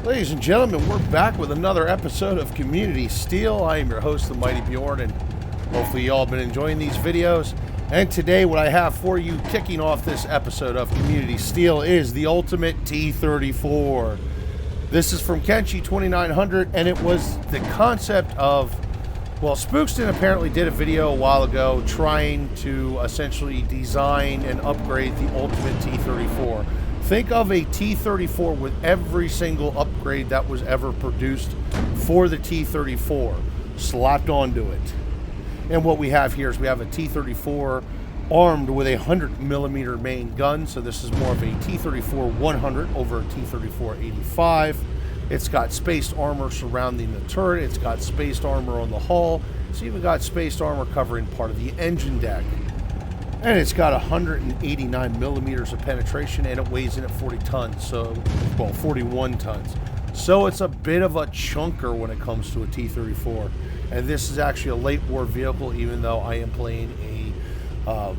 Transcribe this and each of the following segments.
Ladies and gentlemen, we're back with another episode of Community Steel. I am your host, the Mighty Bjorn, and hopefully you all have been enjoying these videos. And today what I have for you kicking off this episode of Community Steel is the Ultimate T-34. This is from Kenshi 2900, and it was the concept of, well, Spookston apparently did a video a while ago trying to essentially design and upgrade the Ultimate T-34. Think of a T-34 with every single upgrade that was ever produced for the T-34 slapped onto it. And what we have here is we have a T-34 armed with a 100mm main gun. So this is more of a T-34-100 over a T-34-85. It's got spaced armor surrounding the turret. It's got spaced armor on the hull. It's even got spaced armor covering part of the engine deck. And it's got 189 millimeters of penetration, and it weighs in at 40 tons, so, well, 41 tons. So it's a bit of a chunker when it comes to a T-34. And this is actually a late war vehicle, even though I am playing a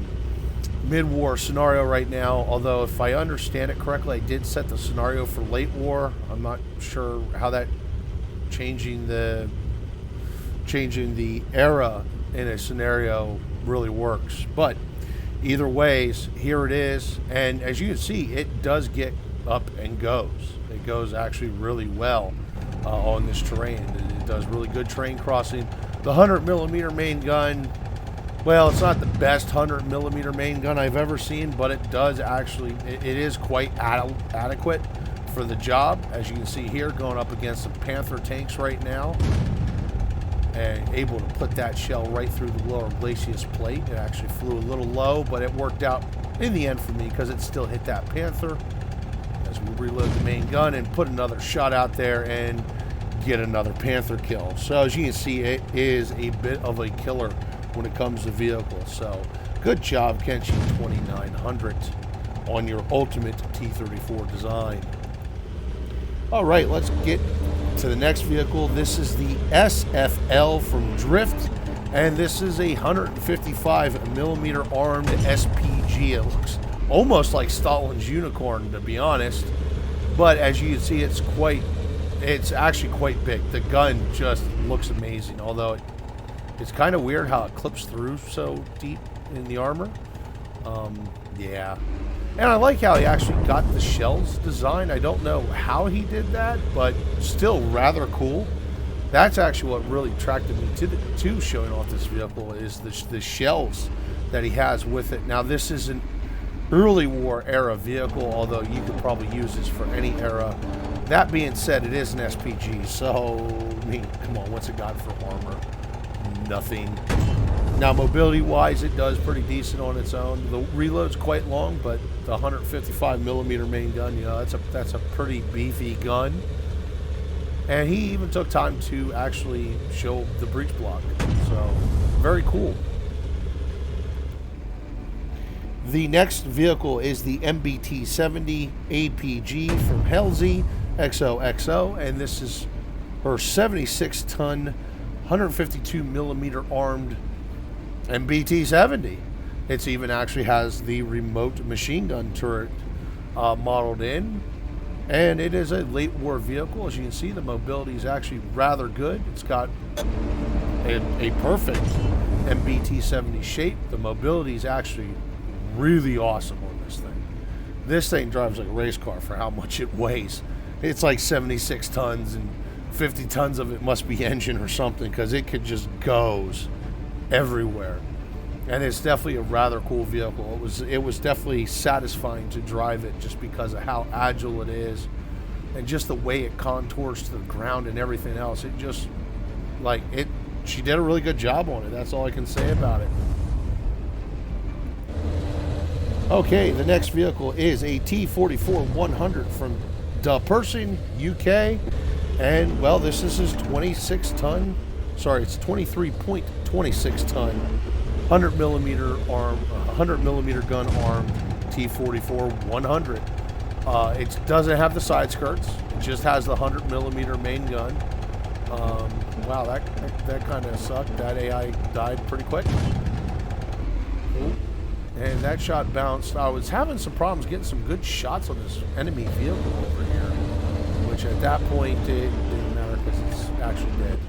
mid-war scenario right now. Although, if I understand it correctly, I did set the scenario for late war. I'm not sure how that changing the era in a scenario really works. But either ways, here it is, and as you can see, it does get up and goes. It goes actually really well on this terrain. It does really good terrain crossing. The 100mm main gun, well, it's not the best 100mm main gun I've ever seen, but it does actually, it is quite adequate for the job. As you can see here, going up against the Panther tanks right now, and able to put that shell right through the lower glacis plate. It actually flew a little low, but it worked out in the end for me because it still hit that Panther. As we reload the main gun and put another shot out there and get another Panther kill. So as you can see, it is a bit of a killer when it comes to vehicles. So good job, Kenshi 2900, on your Ultimate T-34 design. All right, let's get to the next vehicle. This is the SFL from Drift, and this is a 155mm armed SPG. It looks almost like Stalin's Unicorn, to be honest, but as you can see, it's actually quite big. The gun just looks amazing, although it's kind of weird how it clips through so deep in the armor. Yeah. And I like how he actually got the shells designed. I don't know how he did that, but still rather cool. That's actually what really attracted me to showing off this vehicle, is the shells that he has with it. Now, this is an early war era vehicle, although you could probably use this for any era. That being said, it is an SPG, so, I mean, come on, what's it got for armor? Nothing. Now, mobility-wise, it does pretty decent on its own. The reload's quite long, but the 155mm main gun, you know, that's a pretty beefy gun. And he even took time to actually show the breech block. So, very cool. The next vehicle is the MBT-70 APG from Helzy XOXO, and this is her 76-ton, 152mm armed MBT-70. It even actually has the remote machine gun turret modeled in, and it is a late war vehicle. As you can see, the mobility is actually rather good. It's got a perfect MBT-70 shape. The mobility is actually really awesome on this thing. This thing drives like a race car for how much it weighs. It's like 76 tons, and 50 tons of it must be engine or something, because it could just goes everywhere. And it's definitely a rather cool vehicle. It was definitely satisfying to drive it, just because of how agile it is and just the way it contours to the ground and everything else. It just, like, she did a really good job on it. That's all I can say about it. Okay, the next vehicle is a T-44-100 from Da Persing, UK. And, well, this is his 26-ton, sorry, it's 23.26-ton 100mm gun armed T-44-100. It doesn't have the side skirts. It just has the 100mm main gun. Wow, that kind of sucked. That AI died pretty quick. Ooh. And that shot bounced. I was having some problems getting some good shots on this enemy vehicle over here, which at that point it didn't matter because it's actually dead.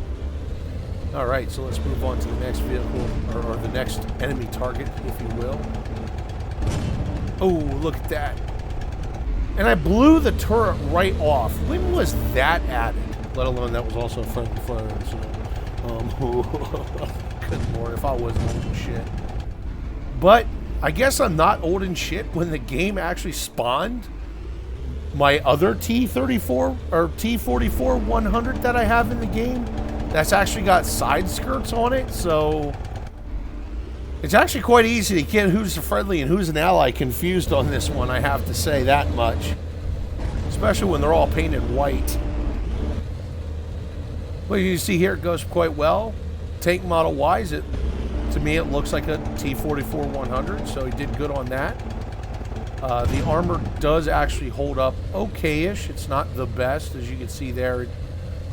Alright, so let's move on to the next vehicle, or the next enemy target, if you will. Oh, look at that. And I blew the turret right off. When was that added? Let alone that was also friendly fire. So, good lord, if I wasn't old and shit. But I guess I'm not old and shit when the game actually spawned my other T-34 or T-44 100 that I have in the game. That's actually got side skirts on it, so it's actually quite easy to get who's a friendly and who's an ally confused on this one, I have to say that much. Especially when they're all painted white. Well, you see here it goes quite well. Tank model wise, to me it looks like a T-44 100, so he did good on that. The armor does actually hold up okay-ish. It's not the best, as you can see there.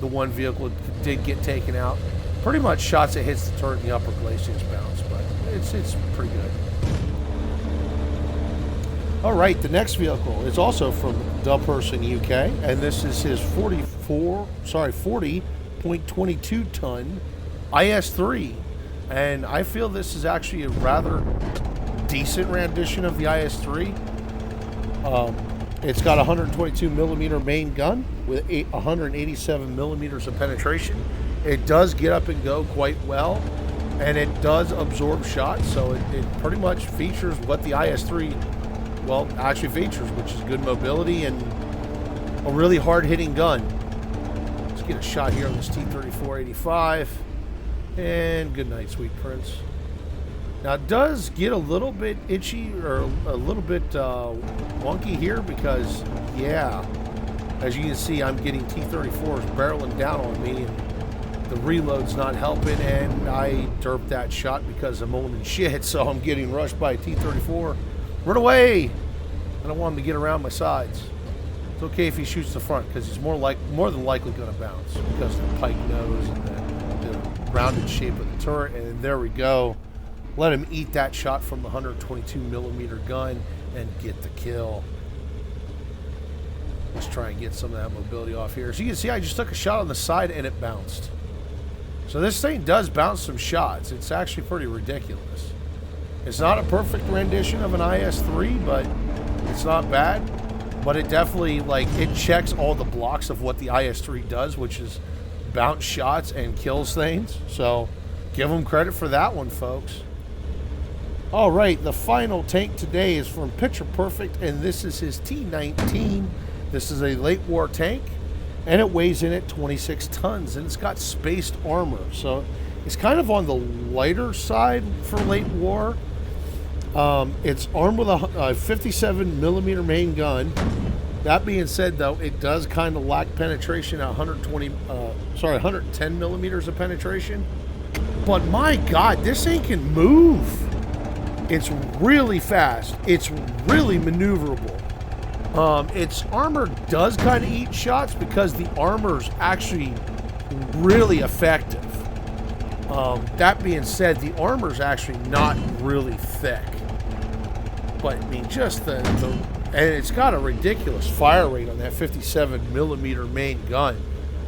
The one vehicle did get taken out. Pretty much shots that hits the turret in the upper glaciers bounce, but it's pretty good. All right, the next vehicle is also from the person UK, and this is his 40.22 ton IS-3, and I feel this is actually a rather decent rendition of the IS-3. It's got a 122 millimeter main gun with 187 millimeters of penetration. It does get up and go quite well, and it does absorb shots, so it pretty much features what the IS-3, well, actually features, which is good mobility and a really hard-hitting gun. Let's get a shot here on this T-34-85, and good night, sweet prince. Now, it does get a little bit itchy, or a little bit wonky here, because, yeah, as you can see, I'm getting T-34s barreling down on me, and the reload's not helping, and I derped that shot because I'm old and shit, so I'm getting rushed by a T-34. Run away! I don't want him to get around my sides. It's okay if he shoots the front, because he's more than likely going to bounce, because of the pike nose and the rounded shape of the turret, and there we go. Let him eat that shot from the 122 millimeter gun and get the kill. Let's try and get some of that mobility off here. So you can see I just took a shot on the side and it bounced. So this thing does bounce some shots. It's actually pretty ridiculous. It's not a perfect rendition of an IS-3, but it's not bad. But it definitely, like, it checks all the blocks of what the IS-3 does, which is bounce shots and kills things. So give them credit for that one, folks. All right, the final tank today is from Picture Perfect, and this is his T-19. This is a late war tank, and it weighs in at 26 tons, and it's got spaced armor. So it's kind of on the lighter side for late war. It's armed with a 57 millimeter main gun. That being said, though, it does kind of lack penetration at 110 millimeters of penetration. But my God, this thing can move. It's really fast. It's really maneuverable. Its armor does kind of eat shots because the armor's actually really effective. That being said, the armor's actually not really thick. But I mean, just and it's got a ridiculous fire rate on that 57 millimeter main gun.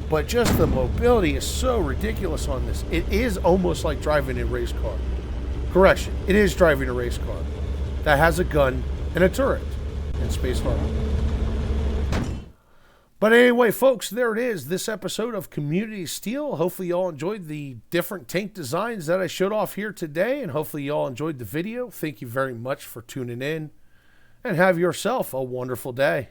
But just the mobility is so ridiculous on this. It is almost like driving a race car. Correction, it is driving a race car that has a gun and a turret and space armor. But anyway, folks, there it is. This episode of Community Steel. Hopefully you all enjoyed the different tank designs that I showed off here today, and hopefully you all enjoyed the video. Thank you very much for tuning in, and have yourself a wonderful day.